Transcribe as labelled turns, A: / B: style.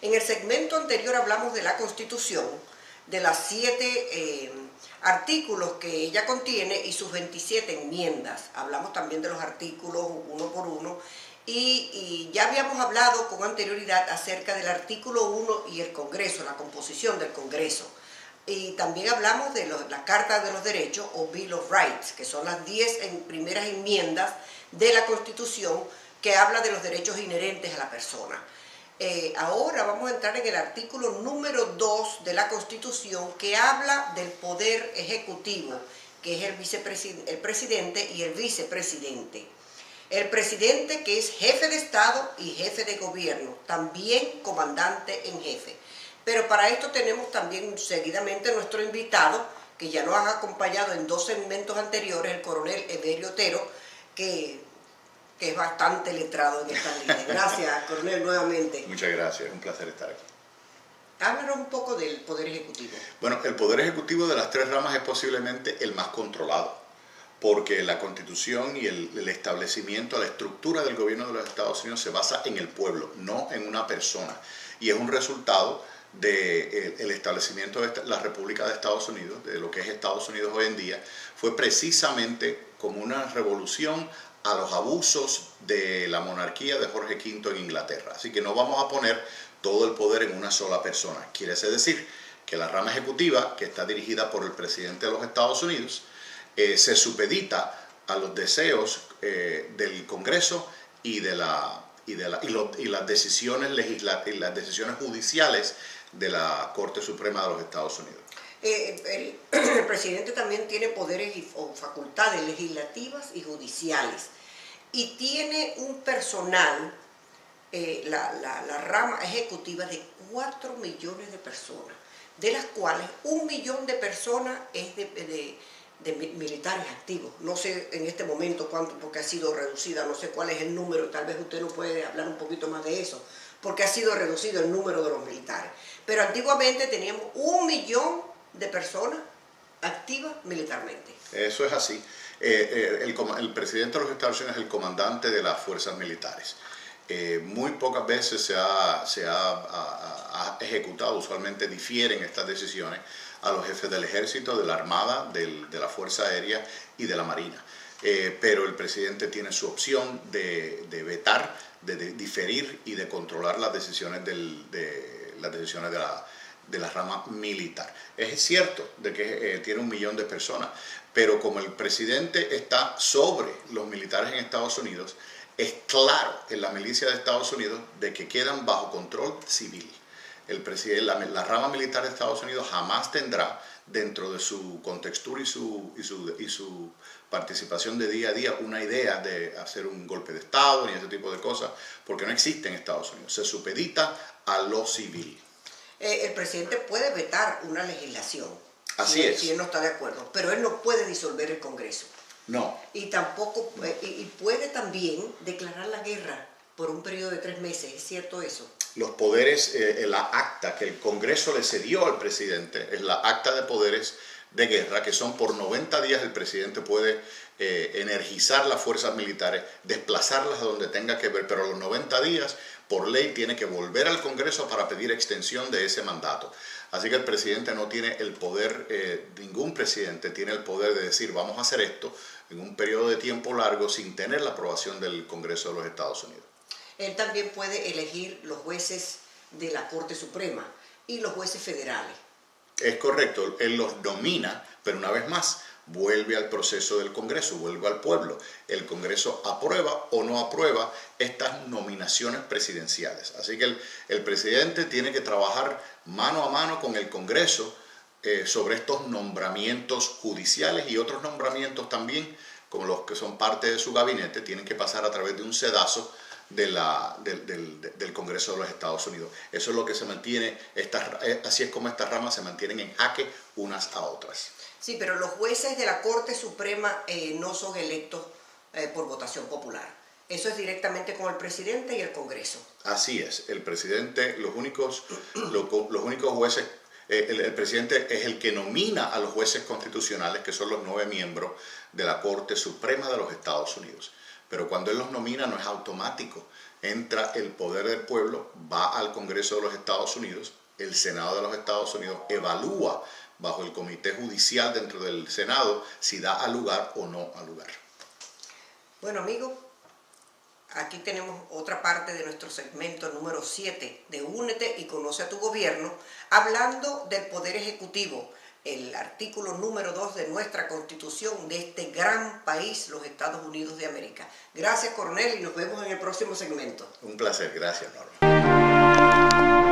A: En el segmento anterior hablamos de la Constitución, de las 7 artículos que ella contiene y sus 27 enmiendas. Hablamos también de los artículos uno por uno y ya habíamos hablado con anterioridad acerca del artículo 1 y el Congreso, la composición del Congreso. Y también hablamos de la Carta de los Derechos o Bill of Rights, que son las 10 primeras enmiendas de la Constitución que habla de los derechos inherentes a la persona. Ahora vamos a entrar en el artículo número 2 de la Constitución, que habla del poder ejecutivo, que es el presidente y el vicepresidente. El presidente, que es jefe de Estado y jefe de gobierno, también comandante en jefe. Pero para esto tenemos también seguidamente nuestro invitado, que ya nos ha acompañado en 2 segmentos anteriores, el coronel Emerio Otero, que es bastante letrado en esta línea. Gracias, coronel, nuevamente.
B: Muchas gracias, es un placer estar aquí.
A: Háblanos un poco del Poder Ejecutivo.
B: Bueno, el Poder Ejecutivo de las 3 ramas es posiblemente el más controlado, porque la Constitución y el establecimiento, la estructura del gobierno de los Estados Unidos se basa en el pueblo, no en una persona. Y es un resultado del establecimiento de la República de Estados Unidos, de lo que es Estados Unidos hoy en día, fue precisamente como una revolución a los abusos de la monarquía de Jorge V en Inglaterra. Así que no vamos a poner todo el poder en una sola persona. Quiere decir que la rama ejecutiva, que está dirigida por el presidente de los Estados Unidos, se supedita a los deseos del Congreso y las decisiones judiciales de la Corte Suprema de los Estados Unidos.
A: El presidente también tiene poderes o facultades legislativas y judiciales y tiene un personal, la rama ejecutiva, de 4 millones de personas, de las cuales 1 millón de personas es de militares activos. No sé en este momento cuánto, porque ha sido reducida, no sé cuál es el número, tal vez usted nos puede hablar un poquito más de eso, porque ha sido reducido el número de los militares. Pero antiguamente teníamos 1 millón de personas activas militarmente.
B: Eso es así. El presidente de los Estados Unidos es el comandante de las fuerzas militares. Muy pocas veces se ha ejecutado, usualmente difieren estas decisiones a los jefes del ejército, de la armada, de la fuerza aérea y de la marina. Pero el presidente tiene su opción de vetar, de diferir y de controlar las decisiones de la rama militar. Es cierto de que tiene 1 millón de personas, pero como el presidente está sobre los militares en Estados Unidos, es claro en la milicia de Estados Unidos de que quedan bajo control civil. La rama militar de Estados Unidos jamás tendrá, dentro de su contextura y su participación de día a día, una idea de hacer un golpe de Estado ni ese tipo de cosas, porque no existe en Estados Unidos. Se supedita a lo civil.
A: El presidente puede vetar una legislación,
B: si
A: él no está de acuerdo, pero él no puede disolver el Congreso.
B: No.
A: Y tampoco y puede también declarar la guerra por un periodo de 3 meses. ¿Es cierto eso?
B: Los poderes, la acta que el Congreso le cedió al presidente es la acta de poderes de guerra, que son por 90 días el presidente puede energizar las fuerzas militares, desplazarlas a donde tenga que ver, pero a los 90 días, por ley, tiene que volver al Congreso para pedir extensión de ese mandato. Así que el presidente no tiene el poder, ningún presidente tiene el poder de decir vamos a hacer esto en un periodo de tiempo largo sin tener la aprobación del Congreso de los Estados Unidos.
A: Él también puede elegir los jueces de la Corte Suprema y los jueces federales.
B: Es correcto, él los nomina, pero una vez más vuelve al proceso del Congreso, vuelve al pueblo. El Congreso aprueba o no aprueba estas nominaciones presidenciales. Así que el presidente tiene que trabajar mano a mano con el Congreso sobre estos nombramientos judiciales y otros nombramientos también, como los que son parte de su gabinete, tienen que pasar a través de un sedazo del Congreso de los Estados Unidos. Eso es lo que se mantiene, así es como estas ramas se mantienen en jaque unas a otras.
A: Sí, pero los jueces de la Corte Suprema no son electos por votación popular. Eso es directamente con el presidente y el Congreso.
B: Así es, el presidente, los únicos jueces, el presidente es el que nomina a los jueces constitucionales, que son los 9 miembros de la Corte Suprema de los Estados Unidos. pero cuando él los nomina no es automático. Entra el poder del pueblo, va al Congreso de los Estados Unidos, el Senado de los Estados Unidos evalúa bajo el comité judicial dentro del Senado si da a lugar o no a lugar.
A: Bueno, amigos, aquí tenemos otra parte de nuestro segmento número 7 de Únete y Conoce a tu Gobierno, hablando del Poder Ejecutivo, el artículo número 2 de nuestra Constitución de este gran país, los Estados Unidos de América. Gracias, coronel, y nos vemos en el próximo segmento.
B: Un placer, gracias, Norma.